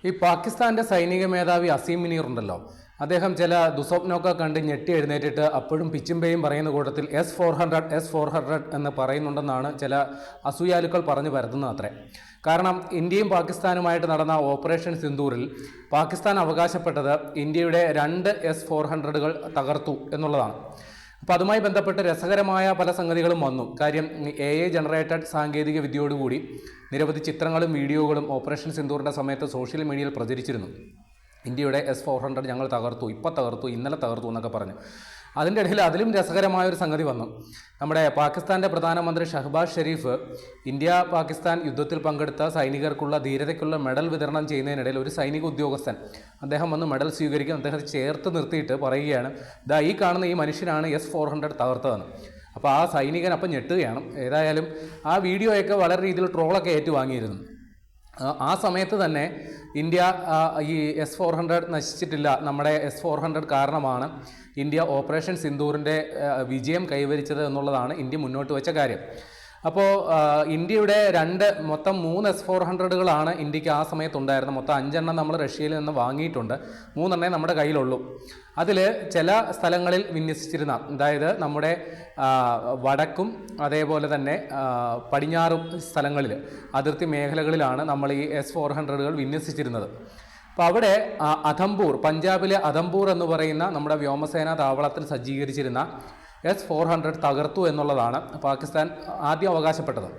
ഈ പാകിസ്ഥാന്റെ സൈനിക മേധാവി അസീം മുനീർ ഉണ്ടല്ലോ, അദ്ദേഹം ചില ദുസ്വപ്നമൊക്കെ കണ്ട് ഞെട്ടി എഴുന്നേറ്റിട്ട് അപ്പോഴും പിച്ചുമ്പയും പറയുന്ന കൂട്ടത്തിൽ S-400 എന്ന് പറയുന്നുണ്ടെന്നാണ് ചില അസൂയാലുക്കൾ പറഞ്ഞു പരത്തുന്നത് അത്രേ. കാരണം ഇന്ത്യയും പാകിസ്ഥാനുമായിട്ട് നടന്ന ഓപ്പറേഷൻ സിന്ദൂറിൽ പാകിസ്ഥാൻ അവകാശപ്പെട്ടത് ഇന്ത്യയുടെ 2 S-400 തകർത്തു എന്നുള്ളതാണ്. അപ്പോൾ അതുമായി ബന്ധപ്പെട്ട് രസകരമായ പല സംഗതികളും വന്നു. കാര്യം AI ജനറേറ്റഡ് സാങ്കേതിക വിദ്യയോടുകൂടി നിരവധി ചിത്രങ്ങളും വീഡിയോകളും ഓപ്പറേഷൻ സിന്ദൂറിൻ്റെ സമയത്ത് സോഷ്യൽ മീഡിയയിൽ പ്രചരിച്ചിരുന്നു. ഇന്ത്യയുടെ S-400 ഞങ്ങൾ തകർത്തു, ഇപ്പം തകർത്തു, ഇന്നലെ തകർത്തു എന്നൊക്കെ പറഞ്ഞു. അതിൻ്റെ ഇടയിൽ അതിലും രസകരമായൊരു സംഗതി വന്നു. നമ്മുടെ പാകിസ്ഥാൻ്റെ പ്രധാനമന്ത്രി ഷഹബാസ് ഷെരീഫ് ഇന്ത്യ പാകിസ്ഥാൻ യുദ്ധത്തിൽ പങ്കെടുത്ത സൈനികർക്കുള്ള ധീരതയ്ക്കുള്ള മെഡൽ വിതരണം ചെയ്യുന്നതിനിടയിൽ ഒരു സൈനിക ഉദ്യോഗസ്ഥൻ അദ്ദേഹം വന്ന് മെഡൽ സ്വീകരിക്കും, അദ്ദേഹത്തെ ചേർത്ത് നിർത്തിയിട്ട് പറയുകയാണ്, ദാ ഈ കാണുന്ന ഈ മനുഷ്യനാണ് S-400 തകർത്തതെന്ന്. അപ്പോൾ ആ സൈനികൻ അപ്പം ഞെട്ടുകയാണ്. ഏതായാലും ആ വീഡിയോയൊക്കെ വളരെ രീതിയിൽ ട്രോളൊക്കെ ഏറ്റുവാങ്ങിയിരുന്നു. ആ സമയത്ത് തന്നെ ഇന്ത്യ ഈ S-400 നശിച്ചിട്ടില്ല, നമ്മുടെ S-400 കാരണമാണ് ഇന്ത്യ ഓപ്പറേഷൻ സിന്ദൂറിൻ്റെ വിജയം കൈവരിച്ചത് എന്നുള്ളതാണ് ഇന്ത്യ മുന്നോട്ട് വെച്ച കാര്യം. അപ്പോൾ ഇന്ത്യയുടെ മൊത്തം 3 S-400 ഇന്ത്യക്ക് ആ സമയത്തുണ്ടായിരുന്നത്. മൊത്തം 5 എണ്ണം നമ്മൾ റഷ്യയിൽ നിന്ന് വാങ്ങിയിട്ടുണ്ട്, 3 എണ്ണേ നമ്മുടെ കയ്യിലുള്ളൂ. അതിൽ ചില സ്ഥലങ്ങളിൽ വിന്യസിച്ചിരുന്ന, അതായത് നമ്മുടെ വടക്കും അതേപോലെ തന്നെ പടിഞ്ഞാറും സ്ഥലങ്ങളിൽ, അതിർത്തി മേഖലകളിലാണ് നമ്മൾ ഈ S-400 വിന്യസിച്ചിരുന്നത്. അപ്പോൾ അവിടെ അധംപൂർ, പഞ്ചാബിലെ അധംപൂർ എന്ന് പറയുന്ന നമ്മുടെ വ്യോമസേനാ താവളത്തിൽ സജ്ജീകരിച്ചിരുന്ന S-400 തകർത്തു എന്നുള്ളതാണ് പാകിസ്ഥാൻ ആദ്യം അവകാശപ്പെട്ടത്.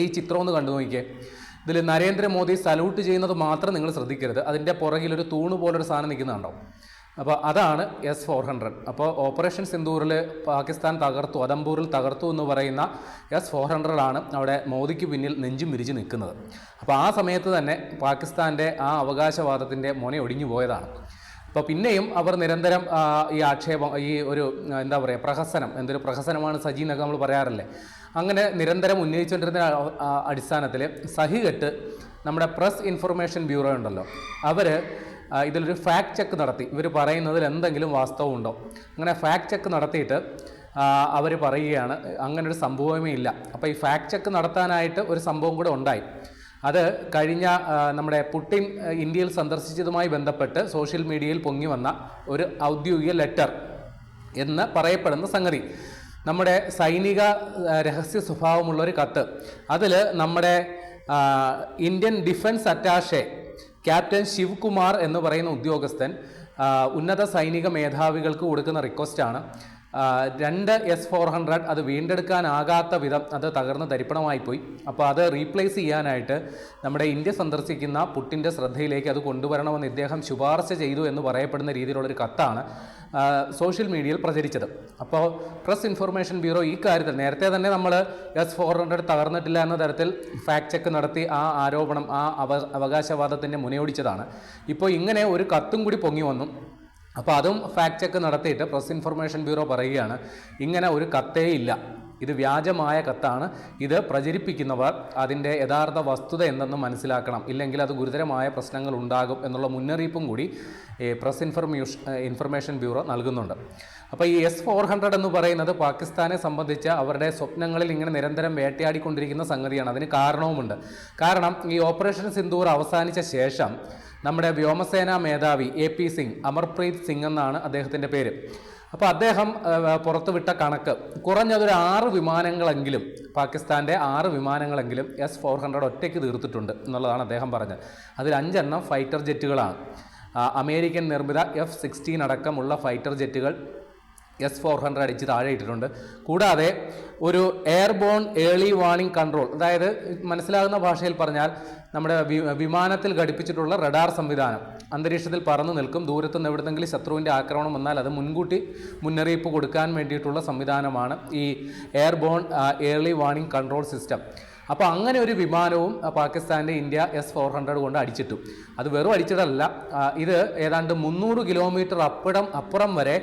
ഈ ചിത്രം ഒന്ന് കണ്ടു നോക്കിയേ. ഇതിൽ നരേന്ദ്രമോദി സല്യൂട്ട് ചെയ്യുന്നത് മാത്രം നിങ്ങൾ ശ്രദ്ധിക്കരുത്, അതിൻ്റെ പുറകിലൊരു തൂണ് പോലൊരു സാധനം നിൽക്കുന്നുണ്ടോ. അപ്പോൾ അതാണ് S-400. അപ്പോൾ ഓപ്പറേഷൻ സിന്ദൂറിൽ പാകിസ്ഥാൻ തകർത്തു, അധംപൂരിൽ തകർത്തു എന്ന് പറയുന്ന S-400 അവിടെ മോദിക്ക് പിന്നിൽ നെഞ്ചും വിരിച്ച് നിൽക്കുന്നത്. അപ്പോൾ ആ സമയത്ത് തന്നെ പാകിസ്ഥാൻ്റെ ആ അവകാശവാദത്തിൻ്റെ മുന ഒടിഞ്ഞു പോയതാണ്. അപ്പോൾ പിന്നെയും അവർ നിരന്തരം ഈ ആക്ഷേപം, ഈ ഒരു എന്താ പറയുക, പ്രഹസനം, എന്തൊരു പ്രഹസനമാണ് സജി എന്നൊക്കെ നമ്മൾ പറയാറില്ലേ, അങ്ങനെ നിരന്തരം ഉന്നയിച്ചുകൊണ്ടിരുന്ന അടിസ്ഥാനത്തിൽ സഹികെട്ട് നമ്മുടെ പ്രസ് ഇൻഫർമേഷൻ ബ്യൂറോ ഉണ്ടല്ലോ, അവർ ഇതിലൊരു ഫാക്ട് ചെക്ക് നടത്തി. ഇവർ പറയുന്നതിൽ എന്തെങ്കിലും വാസ്തവമുണ്ടോ, അങ്ങനെ ഫാക്ട് ചെക്ക് നടത്തിയിട്ട് അവർ പറയുകയാണ് അങ്ങനൊരു സംഭവമേ ഇല്ല. അപ്പോൾ ഈ ഫാക്ട് ചെക്ക് നടത്താനായിട്ട് ഒരു സംഭവം കൂടെ ഉണ്ടായി. അത് കഴിഞ്ഞ നമ്മുടെ പുടിൻ ഇന്ത്യയിൽ സന്ദർശിച്ചതുമായി ബന്ധപ്പെട്ട് സോഷ്യൽ മീഡിയയിൽ പൊങ്ങി വന്ന ഒരു ഔദ്യോഗിക ലെറ്റർ എന്ന് പറയപ്പെടുന്ന സംഗതി, നമ്മുടെ സൈനിക രഹസ്യ സ്വഭാവമുള്ളൊരു കത്ത്. അതിൽ നമ്മുടെ Indian defence attache captain Sivakumar എന്ന് പറയുന്ന ഉദ്യോഗസ്ഥൻ ഉന്നത സൈനിക മേധാവികൾക്ക് കൊടുക്കുന്ന റിക്വസ്റ്റാണ് 2 S-400 അത് വീണ്ടെടുക്കാനാകാത്ത വിധം അത് തകർന്ന് തരിപ്പണമായി പോയി. അപ്പോൾ അത് റീപ്ലേസ് ചെയ്യാനായിട്ട് നമ്മുടെ ഇന്ത്യ സന്ദർശിക്കുന്ന പുടിൻ്റെ ശ്രദ്ധയിലേക്ക് അത് കൊണ്ടുവരണമെന്ന് ഇദ്ദേഹം ശുപാർശ ചെയ്തു എന്ന് പറയപ്പെടുന്ന രീതിയിലുള്ളൊരു കത്താണ് സോഷ്യൽ മീഡിയയിൽ പ്രചരിച്ചത്. അപ്പോൾ പ്രസ് ഇൻഫർമേഷൻ ബ്യൂറോ ഈ കാര്യത്തിൽ നേരത്തെ തന്നെ നമ്മൾ S-400 തകർന്നിട്ടില്ല എന്ന തരത്തിൽ ഫാക്ട് ചെക്ക് നടത്തി ആ ആരോപണം, ആ അവകാശവാദത്തിൻ്റെ മുനയൊടിച്ചതാണ്. ഇപ്പോൾ ഇങ്ങനെ ഒരു കത്തും കൂടി പൊങ്ങി വന്നു. അപ്പോൾ അതും ഫാക്ട് ചെക്ക് നടത്തിയിട്ട് പ്രസ് ഇൻഫർമേഷൻ ബ്യൂറോ പറയുകയാണ്, ഇങ്ങനെ ഒരു കത്തേ ഇല്ല, ഇത് വ്യാജമായ കത്താണ്, ഇത് പ്രചരിപ്പിക്കുന്നവർ അതിൻ്റെ യഥാർത്ഥ വസ്തുത എന്തെന്ന് മനസ്സിലാക്കണം, ഇല്ലെങ്കിൽ അത് ഗുരുതരമായ പ്രശ്നങ്ങൾ ഉണ്ടാകും എന്നുള്ള മുന്നറിയിപ്പും കൂടി പ്രസ് ഇൻഫർമേഷൻ ബ്യൂറോ നൽകുന്നുണ്ട്. അപ്പോൾ ഈ S-400 എന്ന് പറയുന്നത് പാകിസ്ഥാനെ സംബന്ധിച്ച് അവരുടെ സ്വപ്നങ്ങളിൽ ഇങ്ങനെ നിരന്തരം വേട്ടയാടിക്കൊണ്ടിരിക്കുന്ന സംഗതിയാണ്. അതിന് കാരണവുമുണ്ട്. കാരണം ഈ ഓപ്പറേഷൻ സിന്ദൂർ അവസാനിച്ച ശേഷം നമ്മുടെ വ്യോമസേനാ മേധാവി AP സിംഗ്, അമർപ്രീത് സിംഗ് എന്നാണ് അദ്ദേഹത്തിൻ്റെ പേര്. അപ്പോൾ അദ്ദേഹം പുറത്തുവിട്ട കണക്ക് കുറഞ്ഞതൊരു 6 വിമാനങ്ങളെങ്കിലും, പാകിസ്ഥാൻ്റെ 6 വിമാനങ്ങളെങ്കിലും S-400 ഒറ്റയ്ക്ക് തീർത്തിട്ടുണ്ട് എന്നുള്ളതാണ് അദ്ദേഹം പറഞ്ഞത്. അതിൽ 5 എണ്ണം ഫൈറ്റർ ജെറ്റുകളാണ്. അമേരിക്കൻ നിർമ്മിത F-16 അടക്കമുള്ള ഫൈറ്റർ ജെറ്റുകൾ S-400 അടിച്ച് താഴെ ഇട്ടിട്ടുണ്ട്. കൂടാതെ ഒരു എയർബോൺ ഏർലി വാർണിംഗ് കൺട്രോൾ, അതായത് മനസ്സിലാകുന്ന ഭാഷയിൽ പറഞ്ഞാൽ നമ്മുടെ വിമാനത്തിൽ ഘടിപ്പിച്ചിട്ടുള്ള റഡാർ സംവിധാനം, അന്തരീക്ഷത്തിൽ പറന്നു നിൽക്കും, ദൂരത്തുനിന്ന് എവിടെന്നെങ്കിലും ശത്രുവിൻ്റെ ആക്രമണം വന്നാൽ അത് മുൻകൂട്ടി മുന്നറിയിപ്പ് കൊടുക്കാൻ വേണ്ടിയിട്ടുള്ള സംവിധാനമാണ് ഈ airborne early warning control system. അപ്പോൾ അങ്ങനെ ഒരു വിമാനവും പാകിസ്ഥാൻ്റെ ഇന്ത്യ S-400 കൊണ്ട് അടിച്ചിട്ടു. അത് വെറും അടിച്ചിട്ടല്ല, ഇത് ഏതാണ്ട് 300 കിലോമീറ്റർ അപ്പുറം വരെ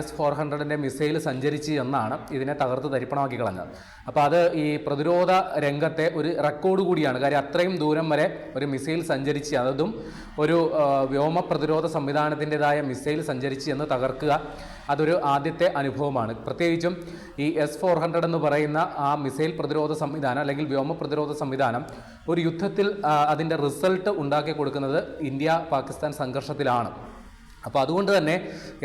S-400 മിസൈൽ സഞ്ചരിച്ച് എന്നാണ് ഇതിനെ തകർത്ത് തരിപ്പണമാക്കി കളഞ്ഞത്. അപ്പോൾ അത് ഈ പ്രതിരോധ രംഗത്തെ ഒരു റെക്കോർഡ് കൂടിയാണ്. കാര്യം അത്രയും ദൂരം വരെ ഒരു മിസൈൽ സഞ്ചരിച്ച്, അതും ഒരു വ്യോമ പ്രതിരോധ സംവിധാനത്തിൻ്റെതായ മിസൈൽ സഞ്ചരിച്ച് എന്ന് തകർക്കുക, അതൊരു ആദ്യത്തെ അനുഭവമാണ്. പ്രത്യേകിച്ചും ഈ S-400 എന്ന് പറയുന്ന ആ മിസൈൽ പ്രതിരോധ സംവിധാനം അല്ലെങ്കിൽ വ്യോമ പ്രതിരോധ സംവിധാനം ഒരു യുദ്ധത്തിൽ അതിൻ്റെ റിസൾട്ട് ഉണ്ടാക്കി കൊടുക്കുന്നത് ഇന്ത്യ പാകിസ്ഥാൻ സംഘർഷത്തിലാണ്. അപ്പോൾ അതുകൊണ്ട് തന്നെ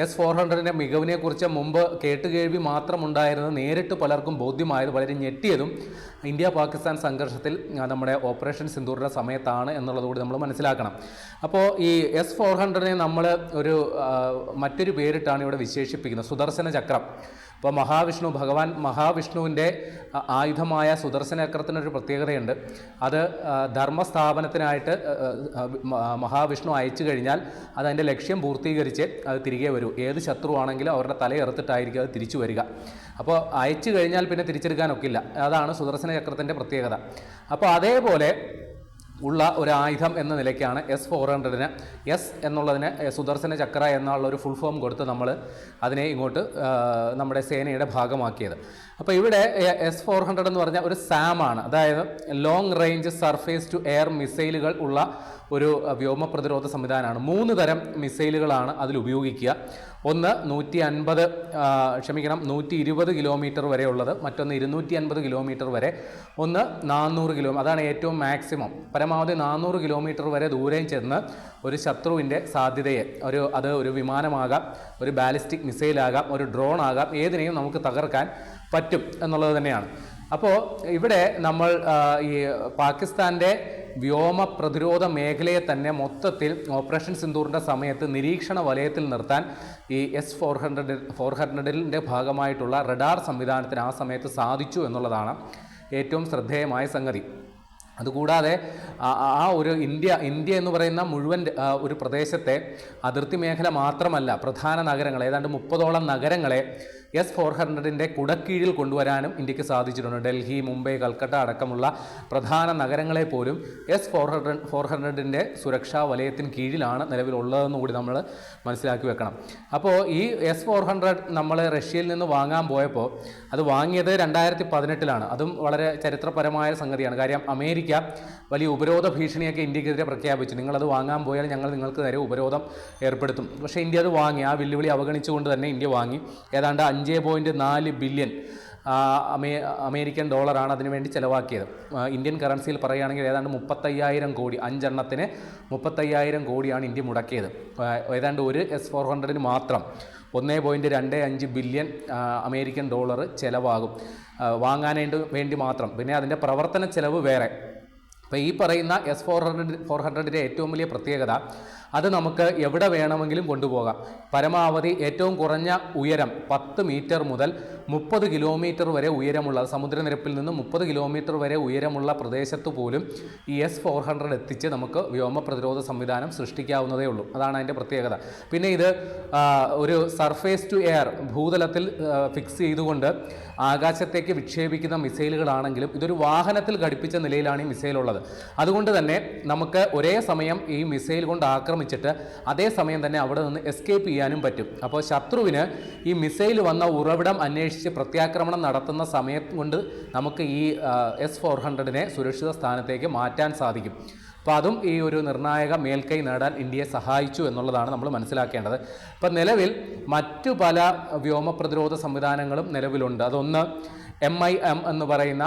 S-400 മികവിനെക്കുറിച്ച് മുമ്പ് കേട്ടുകേൾവി മാത്രമുണ്ടായിരുന്നത് നേരിട്ട് പലർക്കും ബോധ്യമായത്, പലരും ഞെട്ടിയതും ഇന്ത്യ പാകിസ്ഥാൻ സംഘർഷത്തിൽ നമ്മുടെ ഓപ്പറേഷൻ സിന്ദൂറിൻ്റെ സമയത്താണ് എന്നുള്ളതുകൂടി നമ്മൾ മനസ്സിലാക്കണം. അപ്പോൾ ഈ S-400 നമ്മൾ ഒരു മറ്റൊരു പേരിട്ടാണ് ഇവിടെ വിശേഷിപ്പിക്കുന്നത്, സുദർശന ചക്രം. അപ്പോൾ ഭഗവാൻ മഹാവിഷ്ണുവിൻ്റെ ആയുധമായ സുദർശന ചക്രത്തിനൊരു പ്രത്യേകതയുണ്ട്. അത് ധർമ്മസ്ഥാപനത്തിനായിട്ട് മഹാവിഷ്ണു അയച്ചു കഴിഞ്ഞാൽ അതതിൻ്റെ ലക്ഷ്യം പൂർത്തീകരിച്ച് അത് തിരികെ വരൂ. ഏത് ശത്രുവാണെങ്കിലും അവരുടെ തലയെറുത്തിട്ടായിരിക്കും അത് തിരിച്ചു വരിക. അപ്പോൾ അയച്ചു കഴിഞ്ഞാൽ പിന്നെ തിരിച്ചെടുക്കാനൊക്കില്ല. അതാണ് സുദർശന ചക്രത്തിൻ്റെ പ്രത്യേകത. അപ്പോൾ അതേപോലെ ഉള്ള ഒരു ആയുധം എന്ന നിലയ്ക്കാണ് S-400 എസ് എന്നുള്ളതിന് സുദർശന ചക്ര എന്നുള്ളൊരു ഫുൾ ഫോം കൊടുത്ത് നമ്മൾ അതിനെ ഇങ്ങോട്ട് നമ്മുടെ സേനയുടെ ഭാഗമാക്കിയത്. അപ്പോൾ ഇവിടെ S-400 എന്ന് പറഞ്ഞാൽ ഒരു SAM-ആണ്, അതായത് long range surface to air മിസൈലുകൾ ഉള്ള ഒരു വ്യോമ പ്രതിരോധ സംവിധാനമാണ്. 3 തരം മിസൈലുകളാണ് അതിൽ ഉപയോഗിക്കുക. ഒന്ന് 120 കിലോമീറ്റർ വരെ ഉള്ളത്, മറ്റൊന്ന് 250 കിലോമീറ്റർ വരെ, ഒന്ന് 400 കിലോമീറ്റർ. അതാണ് ഏറ്റവും മാക്സിമം. പരമാവധി 400 കിലോമീറ്റർ വരെ ദൂരം ചെന്ന് ഒരു ശത്രുവിൻ്റെ സാധ്യതയെ അത് ഒരു വിമാനമാകാം, ഒരു ബാലിസ്റ്റിക് മിസൈലാകാം, ഒരു ഡ്രോൺ ആകാം, ഏതിനെയും നമുക്ക് തകർക്കാൻ പറ്റും എന്നുള്ളത് തന്നെയാണ്. അപ്പോൾ ഇവിടെ നമ്മൾ ഈ പാകിസ്ഥാൻ്റെ വ്യോമ പ്രതിരോധ മേഖലയെ തന്നെ മൊത്തത്തിൽ ഓപ്പറേഷൻ സിന്ദൂറിൻ്റെ സമയത്ത് നിരീക്ഷണ വലയത്തിൽ നിർത്താൻ ഈ S-400 ഭാഗമായിട്ടുള്ള റഡാർ സംവിധാനത്തിന് ആ സമയത്ത് സാധിച്ചു എന്നുള്ളതാണ് ഏറ്റവും ശ്രദ്ധേയമായ സംഗതി. അതുകൂടാതെ ആ ഒരു ഇന്ത്യ എന്ന് പറയുന്ന മുഴുവൻ ഒരു പ്രദേശത്തെ അതിർത്തി മേഖല മാത്രമല്ല, പ്രധാന നഗരങ്ങൾ ഏതാണ്ട് 30ഓളം നഗരങ്ങളെ S-400 കുടക്കീഴിൽ കൊണ്ടുവരാനും ഇന്ത്യക്ക് സാധിച്ചിട്ടുണ്ട്. ഡൽഹി, മുംബൈ, കൽക്കട്ട അടക്കമുള്ള പ്രധാന നഗരങ്ങളെ പോലും S-400 സുരക്ഷാ വലയത്തിന് കീഴിലാണ് നിലവിലുള്ളതെന്ന് കൂടി നമ്മൾ മനസ്സിലാക്കി വെക്കണം. അപ്പോൾ ഈ S-400 നമ്മൾ റഷ്യയിൽ നിന്ന് വാങ്ങാൻ പോയപ്പോൾ അത് വാങ്ങിയത് 2018-ലാണ്. അതും വളരെ ചരിത്രപരമായ സംഗതിയാണ്. കാര്യം അമേരിക്ക വലിയ ഉപരോധ ഭീഷണിയൊക്കെ ഇന്ത്യക്കെതിരെ പ്രഖ്യാപിച്ചു. നിങ്ങളത് വാങ്ങാൻ പോയാൽ ഞങ്ങൾ നിങ്ങൾക്ക് നേരെ ഉപരോധം ഏർപ്പെടുത്തും. പക്ഷേ ഇന്ത്യ അത് വാങ്ങി. ആ വെല്ലുവിളി അവഗണിച്ചുകൊണ്ട് തന്നെ ഇന്ത്യ വാങ്ങി. ഏതാണ്ട് 5.4 ബില്യൺ അമേരിക്കൻ ഡോളറാണ് അതിനുവേണ്ടി ചിലവാക്കിയത്. ഇന്ത്യൻ കറൻസിയിൽ പറയുകയാണെങ്കിൽ ഏതാണ്ട് 35,000 കോടി, 5 എണ്ണത്തിന് 35,000 കോടിയാണ് ഇന്ത്യ മുടക്കിയത്. ഏതാണ്ട് ഒരു S-400 മാത്രം 1.25 ബില്യൺ അമേരിക്കൻ ഡോളർ ചിലവാകും വാങ്ങാനായിട്ട് വേണ്ടി മാത്രം. പിന്നെ അതിൻ്റെ പ്രവർത്തന ചിലവ് വേറെ. അപ്പോൾ ഈ പറയുന്ന S-400 ഏറ്റവും വലിയ പ്രത്യേകത, അത് നമുക്ക് എവിടെ വേണമെങ്കിലും കൊണ്ടുപോകാം. പരമാവധി ഏറ്റവും കുറഞ്ഞ ഉയരം 10 മീറ്റർ മുതൽ 30 കിലോമീറ്റർ വരെ ഉയരമുള്ള, സമുദ്രനിരപ്പിൽ നിന്ന് 30 കിലോമീറ്റർ വരെ ഉയരമുള്ള പ്രദേശത്ത് പോലും ഈ S-400 എത്തിച്ച് നമുക്ക് വ്യോമ പ്രതിരോധ സംവിധാനം സൃഷ്ടിക്കാവുന്നതേ ഉള്ളൂ. അതാണ് അതിൻ്റെ പ്രത്യേകത. പിന്നെ ഇത് ഒരു സർഫേസ് ടു എയർ, ഭൂതലത്തിൽ ഫിക്സ് ചെയ്തുകൊണ്ട് ആകാശത്തേക്ക് വിക്ഷേപിക്കുന്ന മിസൈലുകളാണെങ്കിലും ഇതൊരു വാഹനത്തിൽ ഘടിപ്പിച്ച നിലയിലാണ് ഈ മിസൈലുള്ളത്. അതുകൊണ്ട് തന്നെ നമുക്ക് ഒരേ സമയം ഈ മിസൈൽ കൊണ്ട് ആക്രമിച്ചിട്ട് അതേസമയം തന്നെ അവിടെ നിന്ന് എസ്കേപ്പ് ചെയ്യാനും പറ്റും. അപ്പോൾ ശത്രുവിന് ഈ മിസൈൽ വന്ന ഉറവിടം അന്വേഷിച്ച് പ്രത്യാക്രമണം നടത്തുന്ന സമയം കൊണ്ട് നമുക്ക് ഈ S-400 സുരക്ഷിത സ്ഥാനത്തേക്ക് മാറ്റാൻ സാധിക്കും. അപ്പോൾ അതും ഈ ഒരു നിർണായക മേൽക്കൈ നേടാൻ ഇന്ത്യയെ സഹായിച്ചു എന്നുള്ളതാണ് നമ്മൾ മനസ്സിലാക്കേണ്ടത്. ഇപ്പം നിലവിൽ മറ്റു പല വ്യോമ പ്രതിരോധ സംവിധാനങ്ങളും നിലവിലുണ്ട്. അതൊന്ന് MIM എന്ന് പറയുന്ന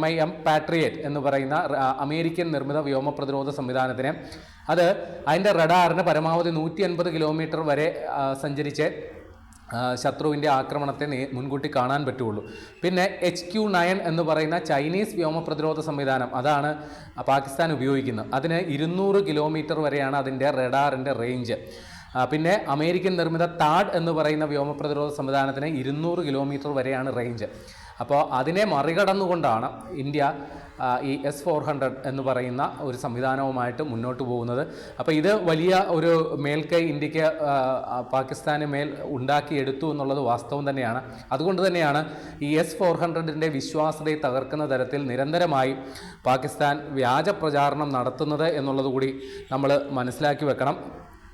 MIM പാട്രിയറ്റ് എന്ന് പറയുന്ന അമേരിക്കൻ നിർമ്മിത വ്യോമ പ്രതിരോധ സംവിധാനത്തിന് അതിൻ്റെ റഡാറിന് പരമാവധി 150 കിലോമീറ്റർ വരെ സഞ്ചരിച്ച് ശത്രുവിൻ്റെ ആക്രമണത്തെ മുൻകൂട്ടി കാണാൻ പറ്റുള്ളൂ. പിന്നെ HQ-9 എന്ന് പറയുന്ന ചൈനീസ് വ്യോമ പ്രതിരോധ സംവിധാനം, അതാണ് പാകിസ്ഥാൻ ഉപയോഗിക്കുന്നത്. അതിന് 200 കിലോമീറ്റർ വരെയാണ് അതിൻ്റെ റഡാറിൻ്റെ റേഞ്ച്. പിന്നെ അമേരിക്കൻ നിർമ്മിത താഡ് എന്ന് പറയുന്ന വ്യോമ പ്രതിരോധ സംവിധാനത്തിന് 200 കിലോമീറ്റർ വരെയാണ് റേഞ്ച്. അപ്പോൾ അതിനെ മറികടന്നുകൊണ്ടാണ് ഇന്ത്യ ഈ S-400 എന്ന് പറയുന്ന ഒരു സംവിധാനവുമായിട്ട് മുന്നോട്ട് പോകുന്നത്. അപ്പോൾ ഇത് വലിയ ഒരു മേൽക്കൈ ഇന്ത്യക്ക് പാകിസ്ഥാന് മേൽ ഉണ്ടാക്കിയെടുത്തു എന്നുള്ളത് വാസ്തവം തന്നെയാണ്. അതുകൊണ്ട് തന്നെയാണ് ഈ S-400 വിശ്വാസ്യതയെ തകർക്കുന്ന തരത്തിൽ നിരന്തരമായി പാകിസ്ഥാൻ വ്യാജ പ്രചാരണം നടത്തുന്നത് എന്നുള്ളത് കൂടി നമ്മൾ മനസ്സിലാക്കി വെക്കണം.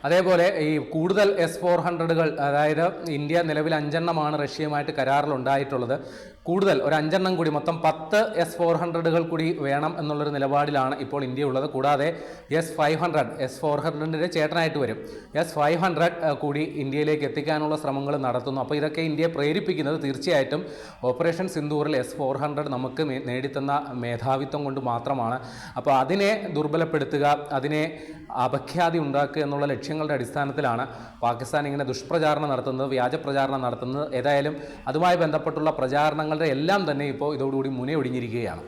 അതേപോലെ ഈ കൂടുതൽ S-400കൾ, അതായത് ഇന്ത്യ നിലവിൽ 5 റഷ്യയുമായിട്ട് കരാറിലുണ്ടായിട്ടുള്ളത്. കൂടുതൽ ഒരു 5 കൂടി, മൊത്തം 10 S-400കൾ കൂടി വേണം എന്നുള്ളൊരു നിലപാടിലാണ് ഇപ്പോൾ ഇന്ത്യ ഉള്ളത്. കൂടാതെ S-400 ചേട്ടനായിട്ട് വരും, S-500 കൂടി ഇന്ത്യയിലേക്ക് എത്തിക്കാനുള്ള ശ്രമങ്ങൾ നടത്തുന്നു. അപ്പോൾ ഇതൊക്കെ ഇന്ത്യയെ പ്രേരിപ്പിക്കുന്നത് തീർച്ചയായിട്ടും ഓപ്പറേഷൻ സിന്ദൂറിൽ S-400 നമുക്ക് നേടിത്തന്ന മേധാവിത്വം കൊണ്ട് മാത്രമാണ്. അപ്പോൾ അതിനെ ദുർബലപ്പെടുത്തുക, അതിനെ അപഖ്യാതി ഉണ്ടാക്കുക എന്നുള്ള ലക്ഷ്യങ്ങളുടെ അടിസ്ഥാനത്തിലാണ് പാകിസ്ഥാൻ ഇങ്ങനെ ദുഷ്പ്രചാരണം നടത്തുന്നത്, വ്യാജ പ്രചാരണം നടത്തുന്നത്. ഏതായാലും അതുമായി ബന്ധപ്പെട്ടുള്ള പ്രചാരണങ്ങളുടെ എല്ലാം തന്നെ ഇപ്പോൾ ഇതോടുകൂടി മുനയൊടിഞ്ഞിരിക്കുകയാണ്.